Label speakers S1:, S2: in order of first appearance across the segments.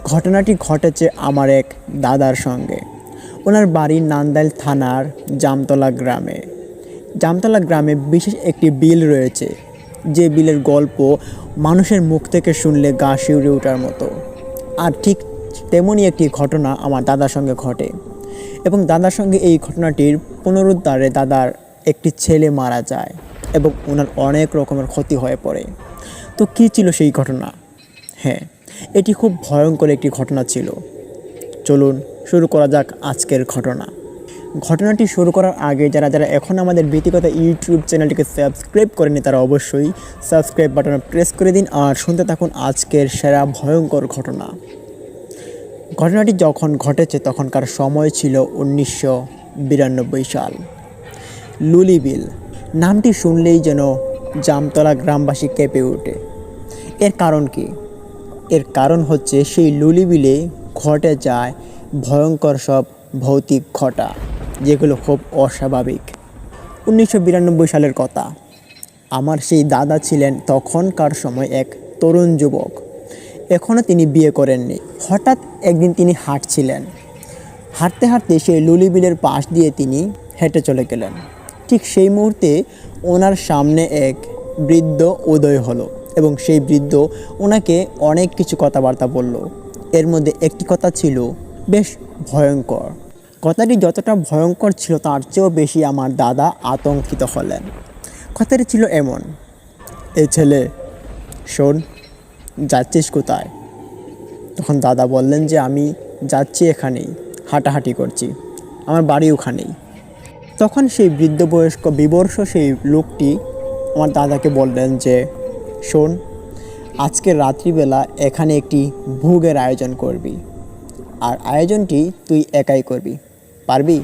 S1: ঘটনাটি ঘটেছে আমার এক দাদার সঙ্গে। ওনার বাড়ি নান্দাইল থানার জামতলা গ্রামে। জামতলা গ্রামে বিশেষ একটি বিল রয়েছে, যে বিলের গল্প মানুষের মুখ থেকে শুনলে গা শিউরে ওঠার মতো। আর ঠিক তেমনই একটি ঘটনা আমার দাদার সঙ্গে ঘটে, এবং দাদার সঙ্গে এই ঘটনাটির পুনরুদ্ধারে দাদার একটি ছেলে মারা যায় এবং ওনার অনেক রকমের ক্ষতি হয়ে পড়ে। তো কী ছিল সেই ঘটনা? হ্যাঁ, এটি খুব ভয়ঙ্কর একটি ঘটনা ছিল। চলুন শুরু করা যাক আজকের ঘটনা। ঘটনাটি শুরু করার আগে যারা যারা এখন আমাদের ভীতিকথা ইউটিউব চ্যানেলটিকে সাবস্ক্রাইব করেনি তারা অবশ্যই সাবস্ক্রাইব বাটনে প্রেস করে দিন আর শুনতে থাকুন আজকের সেরা ভয়ঙ্কর ঘটনা। ঘটনাটি যখন ঘটেছে তখনকার সময় ছিল 1992 সাল। লুলি বিল নামটি শুনলেই যেন জামতলা গ্রামবাসী কেঁপে ওঠে। এর কারণ কি? এর কারণ হচ্ছে সেই লুলি বিলে ঘটে যায় ভয়ঙ্কর সব ভৌতিক ঘটনা, যেগুলো খুব অস্বাভাবিক। 1992 সালের কথা। আমার সেই দাদা ছিলেন তখনকার সময় এক তরুণ যুবক। এখনও তিনি বিয়ে করেননি। হঠাৎ একদিন তিনি হাঁটছিলেন। হাঁটতে হাঁটতে সেই লুলি বিলের পাশ দিয়ে তিনি হেঁটে চলে গেলেন। ঠিক সেই মুহূর্তে ওনার সামনে এক বৃদ্ধ উদয় হলো এবং সেই বৃদ্ধ ওনাকে অনেক কিছু কথাবার্তা বলল। এর মধ্যে একটি কথা ছিল বেশ ভয়ঙ্কর। কথাটি যতটা ভয়ঙ্কর ছিল তার চেয়েও বেশি আমার দাদা আতঙ্কিত হলেন। কথাটি ছিল এমন: এই ছেলে, শোন, যাচ্ছিস কোথায়? তখন দাদা বললেন যে আমি যাচ্ছি এখানেই, হাঁটাহাঁটি করছি, আমার বাড়ি ওখানেই। তখন সেই বৃদ্ধ বয়স্ক বিবর্ষ সেই লোকটি আমার দাদাকে বললেন যে শোন, আজকে রাত্রিবেলা এখানে একটি ভোগের আয়োজন করবি, আর আয়োজনটি তুই একাই করবি, পারবি?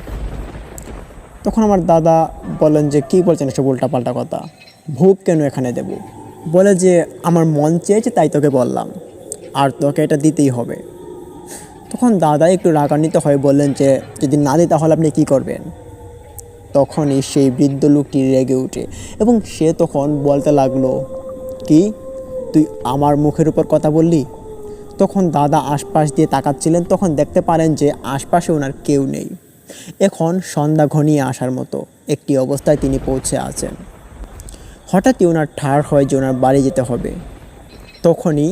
S1: তখন আমার দাদা বললেন যে কী বলছেন এসব উল্টাপাল্টা কথা, ভোগ কেন এখানে দেব? বলে যে আমার মন চেয়েছে তাই তোকে বললাম, আর তোকে এটা দিতেই হবে। তখন দাদা একটু রাগান্বিত হয়ে বললেন যে যদি না দিই তাহলে আপনি কী করবেন? তখনই সেই বৃদ্ধ লোকটি রেগে ওঠে এবং সে তখন বলতে লাগলো, কি তুই আমার মুখের উপর কথা বললি? তখন দাদা আশপাশ দিয়ে তাকাচ্ছিলেন, তখন দেখতে পারেন যে আশপাশে ওনার কেউ নেই। এখন সন্ধ্যা ঘনিয়ে আসার মতো একটি অবস্থায় তিনি পৌঁছে আছেন। হঠাৎই ওনার ঠাড় হয় যে ওনার বাড়ি যেতে হবে। তখনই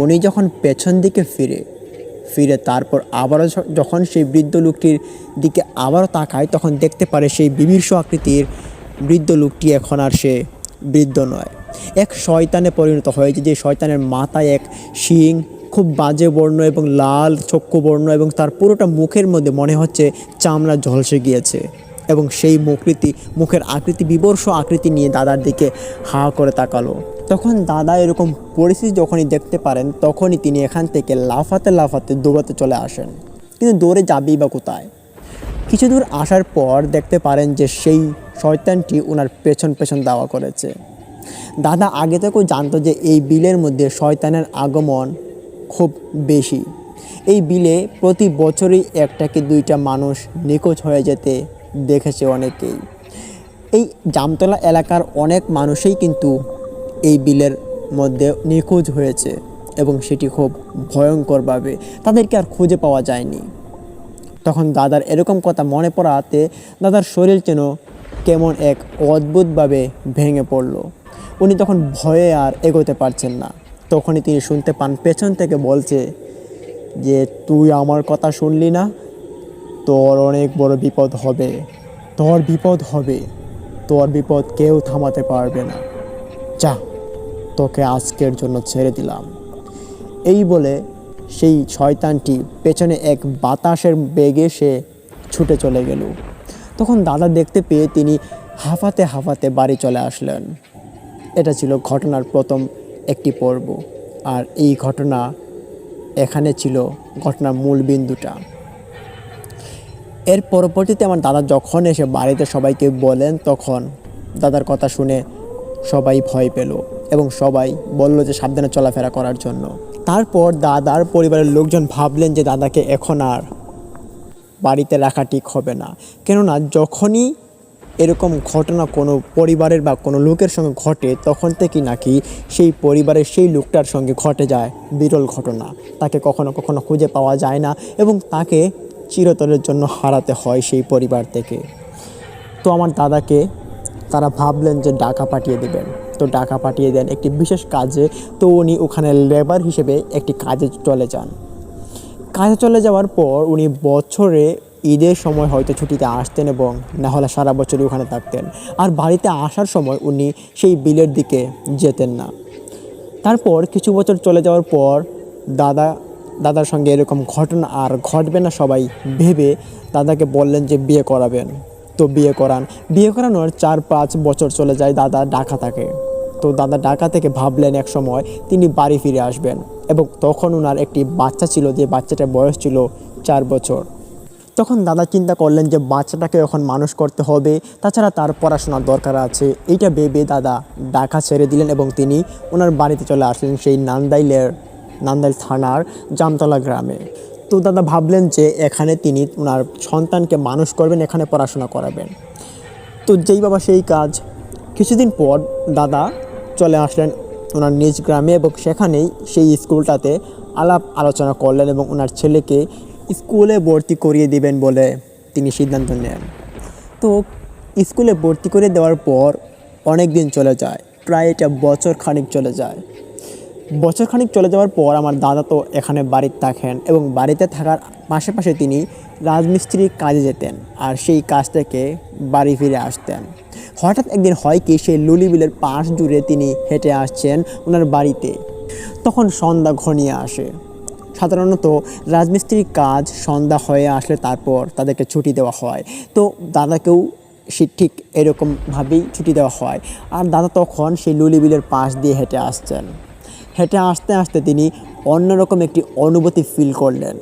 S1: উনি যখন পেছন দিকে ফিরে তারপর আবারও যখন সেই বৃদ্ধ লোকটির দিকে আবারও তাকায়, তখন দেখতে পারে সেই বিভীষণ আকৃতির বৃদ্ধ লোকটি এখন আর সে বৃদ্ধ নয়, এক শয়তানে পরিণত হয়েছে। যে শয়তানের মাথায় এক শিং, খুব বাজে বর্ণ এবং লাল চক্ষু বর্ণ, এবং তার পুরোটা মুখের মধ্যে মনে হচ্ছে চামড়া ঝলসে গিয়েছে, এবং সেই মুখের আকৃতি বিবর্ষ আকৃতি নিয়ে দাদার দিকে হা করে তাকালো। তখন দাদা এরকম পরিস্থিতি যখনই দেখতে পারেন তখনই তিনি এখান থেকে লাফাতে লাফাতে দৌড়াতে চলে আসেন। কিন্তু দৌড়ে যাবেই বা কোথায়? কিছু দূর আসার পর দেখতে পারেন যে সেই শয়তানটি ওনার পেছন পেছন দাওয়া করেছে। দাদা আগে থেকেও জানতো যে এই বিলের মধ্যে শয়তানের আগমন খুব বেশি। এই বিলে প্রতি বছরই একটা কি দুইটা মানুষ নিখোঁজ হয়ে যেতে দেখেছে অনেকেই। এই জামতলা এলাকার অনেক মানুষই কিন্তু এই বিলের মধ্যে নিখোঁজ হয়েছে এবং সেটি খুব ভয়ঙ্করভাবে তাদেরকে আর খুঁজে পাওয়া যায়নি। তখন দাদার এরকম কথা মনে পড়াতে দাদার শরীর যেন কেমন এক অদ্ভুতভাবে ভেঙে পড়ল। উনি তখন ভয়ে আর এগোতে পারছেন না। তখনই তিনি শুনতে পান পেছন থেকে বলছে যে তুই আমার কথা শুনলি না, তোর অনেক বড় বিপদ হবে, তোর বিপদ কেউ থামাতে পারবে না, যা, তোকে আজকের জন্য ছেড়ে দিলাম। এই বলে সেই শয়তানটি পেছনে এক বাতাসের বেগে সে ছুটে চলে গেল। তখন দাদা দেখতে পেয়ে তিনি হাঁফাতে হাঁফাতে বাড়ি চলে আসলেন। এটা ছিল ঘটনার প্রথম একটি পর্ব, আর এই ঘটনা এখানে ছিল ঘটনার মূল বিন্দুটা। এর পরবর্তীতে আমার দাদা যখন এসে বাড়িতে সবাইকে বলেন তখন দাদার কথা শুনে সবাই ভয় পেল এবং সবাই বলল যে সাবধানে চলাফেরা করার জন্য। তারপর দাদার পরিবারের লোকজন ভাবলেন যে দাদাকে এখন আর বাড়িতে রাখা ঠিক হবে না, কেননা যখনই এরকম ঘটনা কোনো পরিবারের বা কোনো লোকের সঙ্গে ঘটে, তখন থেকে নাকি সেই পরিবারের সেই লোকটার সঙ্গে ঘটে যায় বিরল ঘটনা। তাকে কখনো কখনো খুঁজে পাওয়া যায় না এবং তাকে চিরতরের জন্য হারাতে হয় সেই পরিবার থেকে। তো আমার দাদাকে তারা ভাবলেন যে ঢাকা পাঠিয়ে দেবেন, তো ঢাকা পাঠিয়ে দেন একটি বিশেষ কাজে। তো উনি ওখানে লেবার হিসেবে একটি কাজে চলে যান। কাজে চলে যাওয়ার পর উনি বছরে ঈদের সময় হয়তো ছুটিতে আসতেন এবং না হলে সারা বছরই ওখানে থাকতেন। আর বাড়িতে আসার সময় উনি সেই বিলের দিকে যেতেন না। তারপর কিছু বছর চলে যাওয়ার পর দাদার সঙ্গে এরকম ঘটনা আর ঘটবে না সবাই ভেবে দাদাকে বললেন যে বিয়ে করাবেন। তো বিয়ে করানোর 4-5 বছর চলে যায়, দাদা ঢাকা থাকে। তো দাদা ঢাকা থেকে ভাবলেন এক সময় তিনি বাড়ি ফিরে আসবেন এবং তখন ওনার একটি বাচ্চা ছিল, যে বাচ্চাটার বয়স ছিল 4 বছর। তখন দাদা চিন্তা করলেন যে বাচ্চাটাকে এখন মানুষ করতে হবে, তাছাড়া তার পড়াশোনার দরকার আছে। এইটা ভেবে দাদা ঢাকা ছেড়ে দিলেন এবং তিনি ওনার বাড়িতে চলে আসলেন সেই নান্দাইল থানার জামতলা গ্রামে। তো দাদা ভাবলেন যে এখানে তিনি ওনার সন্তানকে মানুষ করবেন, এখানে পড়াশোনা করাবেন। তো যেই বাবা সেই কাজ। কিছুদিন পর দাদা চলে আসলেন ওনার নিজ গ্রামে এবং সেখানেই সেই স্কুলটাতে আলাপ আলোচনা করলেন এবং ওনার ছেলেকে স্কুলে ভর্তি করিয়ে দিবেন বলে তিনি সিদ্ধান্ত নেন। তো স্কুলে ভর্তি করে দেওয়ার পর অনেক দিন চলে যায়, প্রায় এটা বছর খানিক চলে যায়। বছর খানিক চলে যাওয়ার পর আমার দাদা তো এখানে বাড়িতে থাকেন এবং বাড়িতে থাকার পাশে তিনি রাজমিস্ত্রির কাজে যেতেন আর সেই কাজ থেকে বাড়ি ফিরে আসতেন। হঠাৎ একদিন হয় কি, সেই লুলি বিলের পাশ জুড়ে তিনি হেঁটে আসছেন ওনার বাড়িতে। তখন সন্ধ্যা ঘনিয়ে আসে। সাধারণত রাজমিস্ত্রির কাজ সন্ধ্যা হয়ে আসলে তারপর তাদেরকে ছুটি দেওয়া হয়। তো দাদাকেও ঠিক এরকমভাবেই ছুটি দেওয়া হয়। আর দাদা তখন সেই লুলি বিলের পাশ দিয়ে হেঁটে আসছেন। হেঁটে আসতে আসতে তিনি অন্যরকম একটি অনুভূতি ফিল করলেন।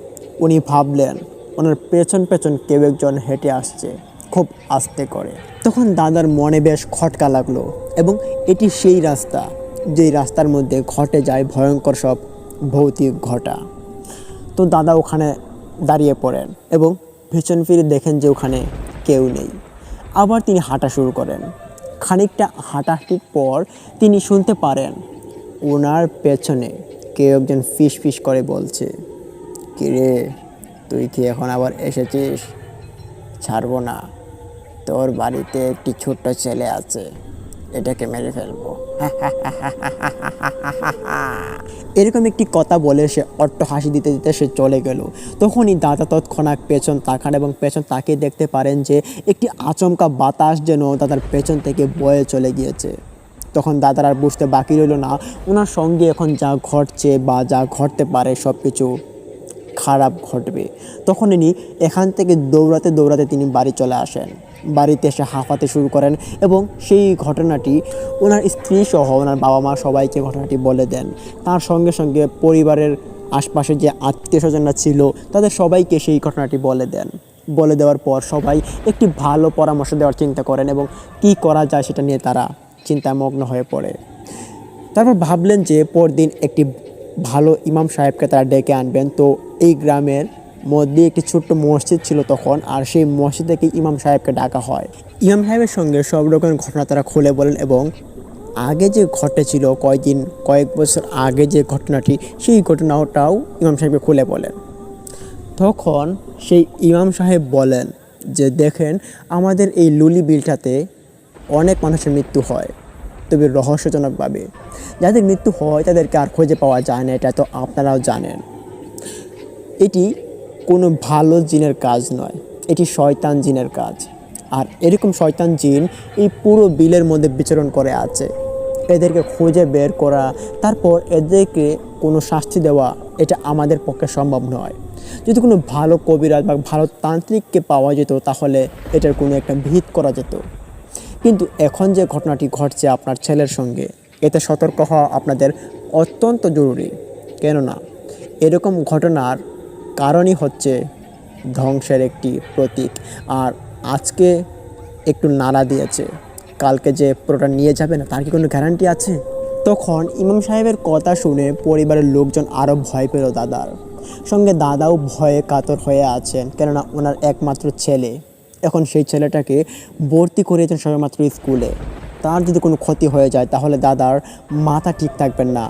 S1: উনি ভাবলেন ওনার পেছন কেউ একজন হেঁটে আসছে খুব আস্তে করে। তখন দাদার মনে বেশ খটকা লাগলো এবং এটি সেই রাস্তা, যেই রাস্তার মধ্যে ঘটে যায় ভয়ঙ্কর সব ভৌতিক ঘটা। তো দাদা ওখানে দাঁড়িয়ে পড়েন এবং পেছন ফিরে দেখেন যে ওখানে কেউ নেই। আবার তিনি হাঁটা শুরু করেন। খানিকটা হাঁটাহাঁটির পর তিনি শুনতে পারেন ওনার পেছনে কেউ একজন ফিস ফিস করে বলছে, কিরে তুই কি এখন আবার এসেছিস? ছাড়বো না, তোর বাড়িতে একটি ছোট্ট ছেলে আছে, এটাকে মেরে ফেলবো। এরকম একটি কথা বলে সে অট্ট হাসি দিতে দিতে সে চলে গেল। তখনই দাদা তৎক্ষণাৎ পেছন তাকান এবং পেছন তাকিয়ে দেখতে পারেন যে একটি আচমকা বাতাস যেন দাদার পেছন থেকে বয়ে চলে গিয়েছে। তখন দাদার আর বুঝতে বাকি রইল না ওনার সঙ্গে এখন যা ঘটছে বা যা ঘটতে পারে সব কিছু খারাপ ঘটবে। তখন ইনি এখান থেকে দৌড়াতে তিনি বাড়ি চলে আসেন। বাড়িতে এসে হাঁপাতে শুরু করেন এবং সেই ঘটনাটি ওনার স্ত্রী সহ ওনার বাবা মা সবাইকে ঘটনাটি বলে দেন। তার সঙ্গে সঙ্গে পরিবারের আশপাশে যে আত্মীয় স্বজনরা ছিল তাদের সবাইকে সেই ঘটনাটি বলে দেন। বলে দেওয়ার পর সবাই একটি ভালো পরামর্শ দেওয়ার চিন্তা করেন এবং কী করা যায় সেটা নিয়ে তারা চিন্তামগ্ন হয়ে পড়ে। তারপর ভাবলেন যে পরদিন একটি ভালো ইমাম সাহেবকে তারা ডেকে আনবেন। তো এই গ্রামের মধ্যে একটি ছোট্ট মসজিদ ছিল তখন, আর সেই মসজিদ থেকে ইমাম সাহেবকে ডাকা হয়। ইমাম সাহেবের সঙ্গে সব রকমের ঘটনা তারা খুলে বলেন এবং আগে যে ঘটেছিল কয়েক বছর আগে যে ঘটনাটি, সেই ঘটনাটাও ইমাম সাহেবকে খুলে বলেন। তখন সেই ইমাম সাহেব বলেন যে দেখেন, আমাদের এই লুলি বিলটাতে অনেক মানুষের মৃত্যু হয়, তবে রহস্যজনকভাবে। যাদের মৃত্যু হয় তাদেরকে আর খুঁজে পাওয়া যায় না, এটা তো আপনারাও জানেন। এটি কোনো ভালো জিনের কাজ নয়, এটি শয়তান জিনের কাজ। আর এরকম শয়তান জিন এই পুরো বিলের মধ্যে বিচরণ করে আছে। এদেরকে খুঁজে বের করা, তারপর এদেরকে কোনো শাস্তি দেওয়া, এটা আমাদের পক্ষে সম্ভব নয়। যদি কোনো ভালো কবিরাজ বা ভালো তান্ত্রিককে পাওয়া যেত তাহলে এটার কোনো একটা ভিত করা যেত। কিন্তু এখন যে ঘটনাটি ঘটছে আপনার ছেলের সঙ্গে, এতে সতর্ক হওয়া আপনাদের অত্যন্ত জরুরি। কেননা এরকম ঘটনার কারণই হচ্ছে ধ্বংসের একটি প্রতীক। আর আজকে একটু নাড়া দিয়েছে, কালকে যে পুরোটা নিয়ে যাবে না তার কি কোনো গ্যারান্টি আছে? তখন ইমাম সাহেবের কথা শুনে পরিবারের লোকজন আরও ভয় পেল দাদার সঙ্গে। দাদাও ভয়ে কাতর হয়ে আছেন, কেননা ওনার একমাত্র ছেলে। এখন সেই ছেলেটাকে ভর্তি করিয়েছেন সবেমাত্র স্কুলে। তার যদি কোনো ক্ষতি হয়ে যায় তাহলে দাদার মাথা ঠিক থাকবেন না,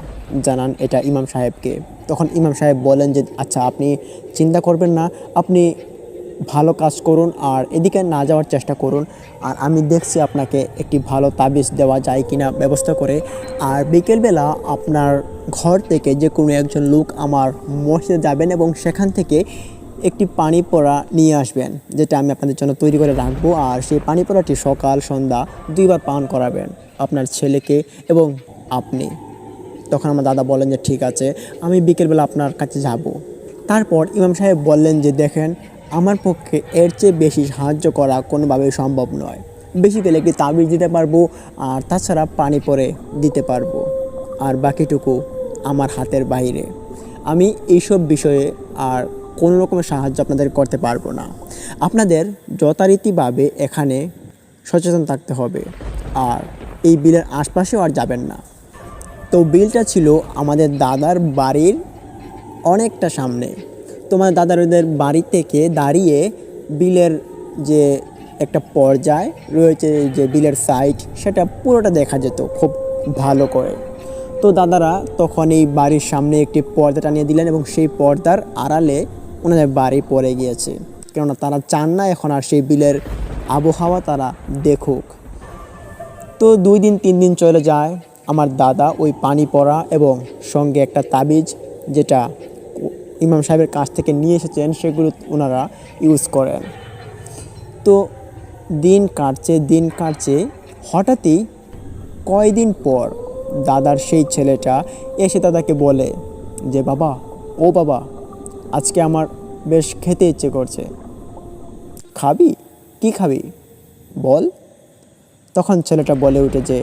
S1: জানান এটা ইমাম সাহেবকে। তখন ইমাম সাহেব বলেন যে আচ্ছা, আপনি চিন্তা করবেন না, আপনি ভালো কাজ করুন আর এদিকে না যাওয়ার চেষ্টা করুন, আর আমি দেখছি আপনাকে একটি ভালো তাবিজ দেওয়া যায় কিনা ব্যবস্থা করে। আর বিকেলবেলা আপনার ঘর থেকে যে কোনো একজন লোক আমার মসজিদে যাবেন এবং সেখান থেকে একটি পানি পড়া নিয়ে আসবেন, যেটা আমি আপনাদের জন্য তৈরি করে রাখবো। আর সেই পানি পড়াটি সকাল সন্ধ্যা 2বার পান করাবেন আপনার ছেলেকে এবং আপনি। তখন আমার দাদা বলেন যে ঠিক আছে, আমি বিকেলবেলা আপনার কাছে যাব। তারপর ইমাম সাহেব বললেন যে দেখেন, আমার পক্ষে এর চেয়ে বেশি সাহায্য করা কোনোভাবেই সম্ভব নয়। বেশি পেলে একটি তাবিজ দিতে পারবো, আর তাছাড়া পানি পরে দিতে পারবো, আর বাকিটুকু আমার হাতের বাইরে। আমি এইসব বিষয়ে আর কোনো রকমের সাহায্য আপনাদের করতে পারবো না। আপনাদের যথারীতিভাবে এখানে সচেতন থাকতে হবে, আর এই বিলের আশপাশেও আর যাবেন না। তো বিলটা ছিল আমাদের দাদার বাড়ির অনেকটা সামনে। তোমার দাদার ওদের বাড়ি থেকে দাঁড়িয়ে বিলের যে একটা পর্যায় রয়েছে, যে বিলের সাইড, সেটা পুরোটা দেখা যেত খুব ভালো করে। তো দাদারা তখন এই বাড়ির সামনে একটি পর্দা টানিয়ে দিলেন এবং সেই পর্দার আড়ালে ওনাদের বাড়ি পড়ে গিয়েছে, কেননা তারা চান না এখন আর সেই বিলের আবহাওয়া তারা দেখুক। তো 2 দিন 3 দিন চলে যায়। আমার দাদা ওই পানি পড়া এবং সঙ্গে একটা তাবিজ, যেটা ইমাম সাহেবের কাছ থেকে নিয়ে এসেছেন, সেগুলো ওনারা ইউজ করেন। তো দিন কাটছে, হঠাৎই কয়দিন পর দাদার সেই ছেলেটা এসে দাদাকে বলে যে বাবা, ও বাবা, আজকে আমার বেশ খেতে ইচ্ছে করছে। খাবি? কি খাবি বল? তখন ছেলেটা বলে উঠে যে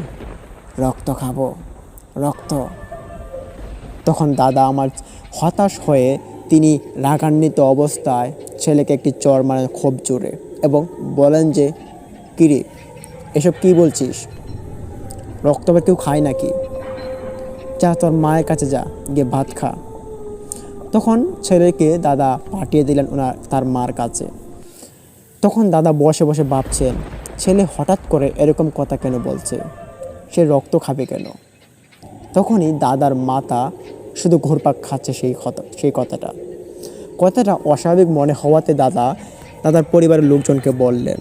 S1: রক্ত খাবো, রক্ত। তখন দাদা আমার হতাশ হয়ে তিনি রাগান্বিত অবস্থায় ছেলেকে একটি চড় মারেন খুব জোরে এবং বলেন যে কিরে, এসব কি বলছিস? রক্ত বা কেউ খায় নাকি? যা তোর মায়ের কাছে যা, গিয়ে ভাত খা। তখন ছেলেকে দাদা পাঠিয়ে দিলেন তার মার কাছে। তখন দাদা বসে বসে ভাবছেন, ছেলে হঠাৎ করে এরকম কথা কেন বলছে, সে রক্ত খাবে কেন? তখনই দাদার মাথা শুধু ঘুরপাক খাচ্ছে সেই কথাটা অস্বাভাবিক মনে হওয়াতে দাদার পরিবারের লোকজনকে বললেন,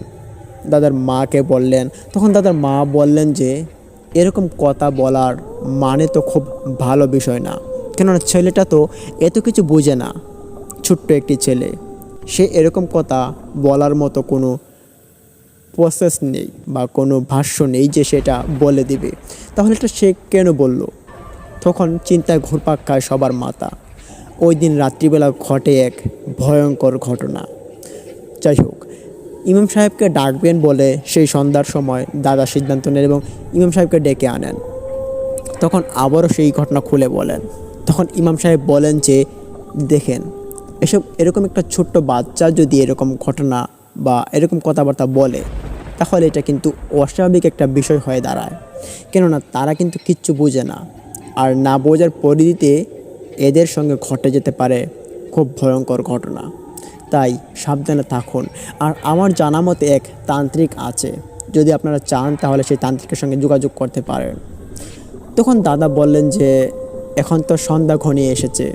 S1: দাদার মাকে বললেন। তখন দাদার মা বললেন যে এরকম কথা বলার মানে তো খুব ভালো বিষয় না, কেননা ছেলেটা তো এত কিছু বোঝে না, ছোট্ট একটি ছেলে, সে এরকম কথা বলার মতো কোনো প্রসেস নেই বা কোনো ভাষ্য নেই যে সেটা বলে দিবে, তাহলে এটা সে কেন বলল? তখন চিন্তায় ঘুরপাক খায় সবার মাথা। ওই দিন রাত্রিবেলা ঘটে এক ভয়ঙ্কর ঘটনা। যাই হোক, ইমাম সাহেবকে ডাকবেন বলে সেই সন্ধ্যার সময় দাদা সিদ্ধান্ত নেন এবং ইমাম সাহেবকে ডেকে আনেন। তখন আবারও সেই ঘটনা খুলে বলেন। তখন ইমাম সাহেব বলেন যে দেখেন, এরকম একটা ছোট্ট বাচ্চা যদি এরকম ঘটনা বা এরকম কথাবার্তা বলে, তাহলে এটা কিন্তু অস্বাভাবিক একটা বিষয় হয়ে দাঁড়ায়, কেননা তারা কিন্তু কিচ্ছু বোঝে না, আর না বোঝার পরিধিতে এদের সঙ্গে ঘটে যেতে পারে খুব ভয়ঙ্কর ঘটনা। তাই সাবধানে থাকুন। আর আমার জানা মতে এক তান্ত্রিক আছে, যদি আপনারা চান তাহলে সেই তান্ত্রিকের সঙ্গে যোগাযোগ করতে পারেন। তখন দাদা বললেন যে এখন তো সন্ধ্যা ঘনিয়ে এসেছে,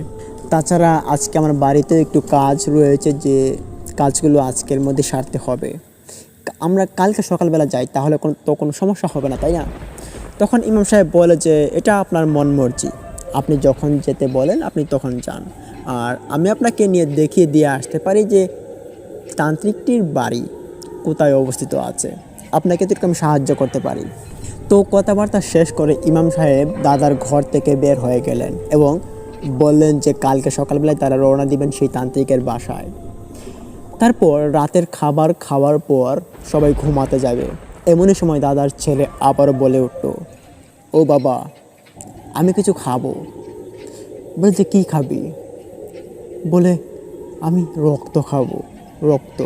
S1: তাছাড়া আজকে আমার বাড়িতেও একটু কাজ রয়েছে, যে কাজগুলো আজকের মধ্যে সারতে হবে। আমরা কালকে সকালবেলা যাই, তাহলে কোনো সমস্যা হবে না, তাই না? তখন ইমাম সাহেব বলে যে এটা আপনার মন মর্জি, আপনি যখন যেতে বলেন আপনি তখন যান, আর আমি আপনাকে নিয়ে দেখিয়ে দিয়ে আসতে পারি যে তান্ত্রিকটির বাড়ি কোথায় অবস্থিত আছে, আপনাকে তো এরকম সাহায্য করতে পারি। তো কথাবার্তা শেষ করে ইমাম সাহেব দাদার ঘর থেকে বের হয়ে গেলেন এবং বললেন যে কালকে সকালবেলায় তারা রওনা দিবেন সেই তান্ত্রিকের বাসায়। তারপর রাতের খাবার খাওয়ার পর সবাই ঘুমাতে যাবে। এমনই সময় দাদার ছেলে আবারও বলে উঠল, ও বাবা, আমি কিছু খাবো। বলছে কি খাবি? বলে আমি রক্ত খাবো, রক্ত,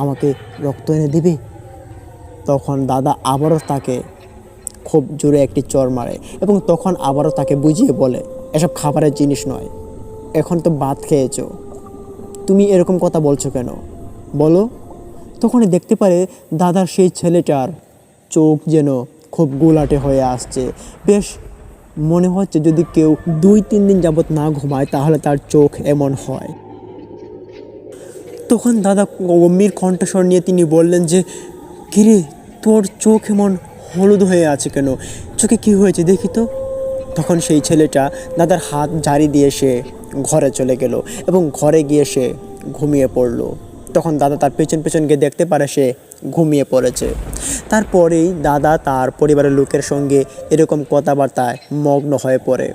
S1: আমাকে রক্ত এনে দিবি? তখন দাদা আবারও তাকে খুব জোরে একটি চড় মারে এবং তখন আবারও তাকে বুঝিয়ে বলে এসব খাবারের জিনিস নয়, এখন তো ভাত খেয়েছো, তুমি এরকম কথা বলছো কেন বলো? তখনই দেখতে পারে দাদার সেই ছেলেটার চোখ যেন খুব গোলাটে হয়ে আসছে। বেশ মনে হচ্ছে যদি কেউ 2-3 দিন যাবৎ না ঘুমায় তাহলে তার চোখ এমন হয়। তখন দাদা গম্ভীর কণ্ঠস্বর নিয়ে তিনি বললেন যে, কিরে তোর চোখ এমন হলুদ হয়ে আছে কেন, চোখে কি হয়েছে দেখি তো। তখন সেই ছেলেটা দাদার হাত ঝাড়ি দিয়ে সে ঘরে চলে গেল এবং ঘরে গিয়ে সে ঘুমিয়ে পড়ল। তখন দাদা তার পেছন পেছন গিয়ে দেখতে পারে সে ঘুমিয়ে পড়েছে। তারপরেই দাদা তার পরিবারের লোকের সঙ্গে এরকম কথাবার্তায় মগ্ন হয়ে পড়ে।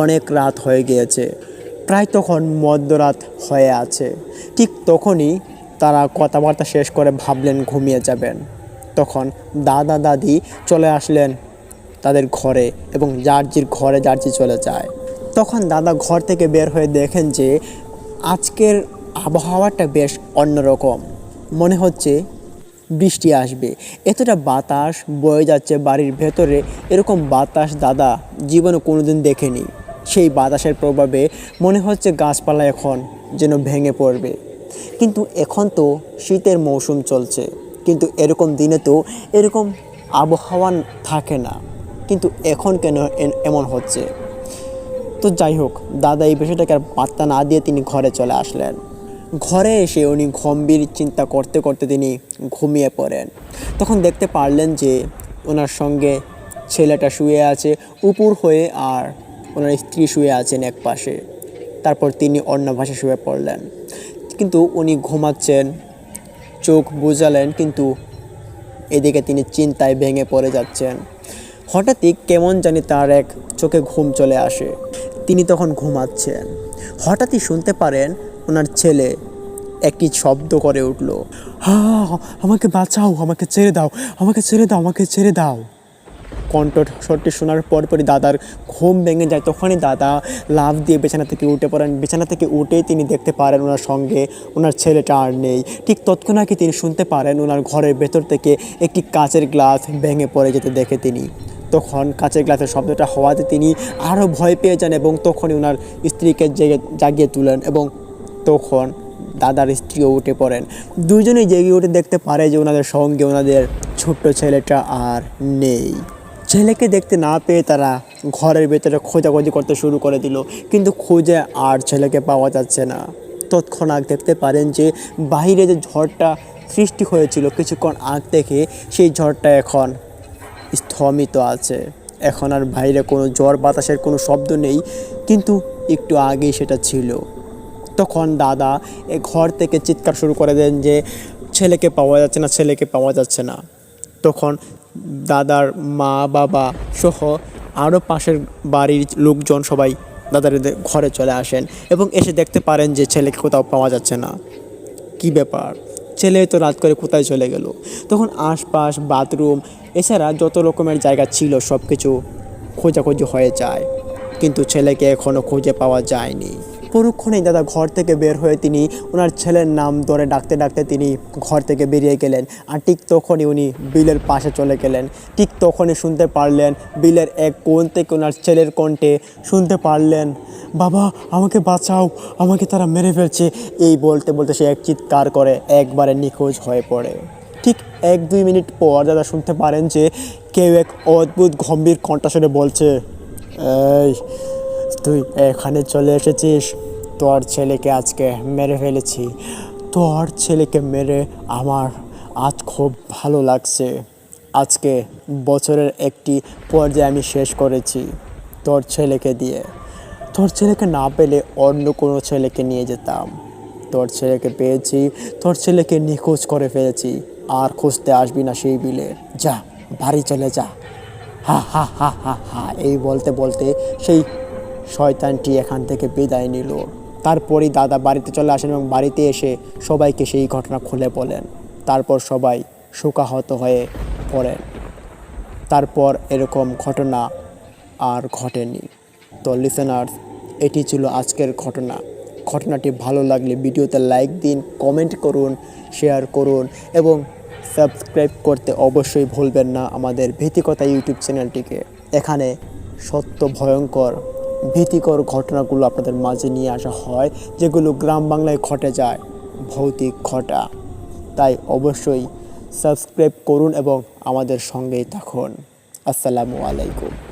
S1: অনেক রাত হয়ে গিয়েছে, প্রায় তখন মধ্যরাত হয়ে আছে। ঠিক তখনই তারা কথাবার্তা শেষ করে ভাবলেন ঘুমিয়ে যাবেন। তখন দাদা দাদি চলে আসলেন তাদের ঘরে এবং জার্জির ঘরে জার্জি চলে যায়। তখন দাদা ঘর থেকে বের হয়ে দেখেন যে আজকের আবহাওয়াটা বেশ অন্যরকম, মনে হচ্ছে বৃষ্টি আসবে। এতটা বাতাস বয়ে যাচ্ছে বাড়ির ভেতরে, এরকম বাতাস দাদা জীবনে কোনোদিন দেখেনি। সেই বাতাসের প্রভাবে মনে হচ্ছে গাছপালা এখন যেন ভেঙে পড়বে। কিন্তু এখন তো শীতের মৌসুম চলছে, কিন্তু এরকম দিনে তো এরকম আবহাওয়া থাকে না, কিন্তু এখন কেন এমন হচ্ছে। তো যাই হোক, দাদা এই বিষয়টাকে আর পাত্তা না দিয়ে তিনি ঘরে চলে আসলেন। ঘরে এসে উনি গম্ভীর চিন্তা করতে করতে তিনি ঘুমিয়ে পড়েন। তখন দেখতে পারলেন যে ওনার সঙ্গে ছেলেটা শুয়ে আছে উপর হয়ে আর ওনার স্ত্রী শুয়ে আছেন এক পাশে। তারপর তিনি অন্য পাশে শুয়ে পড়লেন, কিন্তু উনি ঘুমাচ্ছেন, চোখ বুজালেন, কিন্তু এদিকে তিনি চিন্তায় ভেঙে পড়ে যাচ্ছেন। হঠাৎই কেমন জানি তার এক চোখে ঘুম চলে আসে। তিনি তখন ঘুমাচ্ছেন, হঠাৎই শুনতে পারেন ওনার ছেলে একটি শব্দ করে উঠল, হা, আমাকে বাঁচাও, আমাকে ছেড়ে দাও, আমাকে ছেড়ে দাও, আমাকে ছেড়ে দাও। কণ্ঠস্বরটি শোনার পরপরই দাদার ঘুম ভেঙে যায়। তখনই দাদা লাফ দিয়ে বিছানা থেকে উঠে পড়েন। বিছানা থেকে উঠেই তিনি দেখতে পারেন ওনার সঙ্গে ওনার ছেলেটা আর নেই। ঠিক তৎক্ষণাৎই তিনি শুনতে পারেন ওনার ঘরের ভেতর থেকে একটি কাচের গ্লাস ভেঙে পড়ে যেতে দেখে তিনি। তখন কাচের গ্লাসের শব্দটা হওয়াতে তিনি আরও ভয় পেয়ে যান এবং তখনই ওনার স্ত্রীকে জাগিয়ে তুলেন এবং তখন দাদার স্ত্রীও উঠে পড়েন। দুজনেই জেগে উঠে দেখতে পারে যে ওনাদের সঙ্গে ওনাদের ছোট্ট ছেলেটা আর নেই। ছেলেকে দেখতে না পেয়ে তারা ঘরের ভেতরে খোঁজাখুঁজি করতে শুরু করে দিল, কিন্তু খুঁজে আর ছেলেকে পাওয়া যাচ্ছে না। তৎক্ষণাৎ দেখতে পারেন যে বাইরে যে ঝড়টা সৃষ্টি হয়েছিল কিছুক্ষণ আগ থেকে, সেই ঝড়টা এখন স্থমিত আছে। এখন আর বাইরে কোনো ঝড় বাতাসের কোনো শব্দ নেই, কিন্তু একটু আগেই সেটা ছিল। তখন দাদা ঘর থেকে চিৎকার শুরু করে দেন যে ছেলেকে পাওয়া যাচ্ছে না, ছেলেকে পাওয়া যাচ্ছে না। তখন দাদার মা বাবা সহ আরও পাশের বাড়ির লোকজন সবাই দাদার ঘরে চলে আসেন এবং এসে দেখতে পারেন যে ছেলেকে কোথাও পাওয়া যাচ্ছে না। কি ব্যাপার, ছেলে তো রাত করে কোথায় চলে গেল? তখন আশপাশ বাথরুম এছাড়া যত রকমের জায়গা ছিল সব কিছু খোঁজাখুঁজি হয়ে যায়, কিন্তু ছেলেকে এখনও খুঁজে পাওয়া যায়নি। পরক্ষণেই দাদা ঘর থেকে বের হয়ে তিনি ওনার ছেলের নাম ধরে ডাকতে ডাকতে তিনি ঘর থেকে বেরিয়ে গেলেন। আর ঠিক তখনই উনি বিলের পাশে চলে গেলেন। ঠিক তখনই শুনতে পারলেন বিলের এক কোণ থেকে ওনার ছেলের কণ্ঠে শুনতে পারলেন, বাবা আমাকে বাঁচাও, আমাকে তারা মেরে ফেলছে। এই বলতে বলতে সে এক চিৎকার করে একবারে নিখোঁজ হয়ে পড়ে। ঠিক 1-2 মিনিট পর দাদা শুনতে পারেন যে কেউ এক অদ্ভুত গম্ভীর কণ্ঠস্বরে বলছে, এই তুই এখানে চলে এসেছিস, তোর ছেলেকে আজকে মেরে ফেলেছি। তোর ছেলেকে মেরে আমার আজ খুব ভালো লাগছে। আজকে বছরের একটি পর্যায়ে আমি শেষ করেছি তোর ছেলেকে দিয়ে। তোর ছেলেকে না পেলে অন্য কোনো ছেলেকে নিয়ে যেতাম। তোর ছেলেকে পেয়েছি, তোর ছেলেকে নিখোঁজ করে ফেলেছি। আর খুঁজতে আসবি না সেই বিলে, যা বাড়ি চলে যা। হা হা হা হা হা, এই বলতে বলতে সেই শয়তানটি এখান থেকে বিদায় নিল। তারপরই দাদা বাড়িতে চলে আসেন এবং বাড়িতে এসে সবাইকে সেই ঘটনা খুলে বলেন। তারপর সবাই শোকাহত হয়ে পড়েন। তারপর এরকম ঘটনা আর ঘটেনি। তো লিসেনার্স, এটি ছিল আজকের ঘটনা। ঘটনাটি ভালো লাগলে ভিডিওতে লাইক দিন, কমেন্ট করুন, শেয়ার করুন এবং সাবস্ক্রাইব করতে অবশ্যই ভুলবেন না আমাদের ভীতিকথা ইউটিউব চ্যানেলটিকে। এখানে সত্য ভয়ঙ্কর ভীতিকর ঘটনাগুলো আপনাদের মাঝে নিয়ে আসা হয়, যেগুলো গ্রাম বাংলায় ঘটে যায়, ভৌতিক ঘটা। তাই অবশ্যই সাবস্ক্রাইব করুন এবং আমাদের সঙ্গেই থাকুন। আসসালামু আলাইকুম।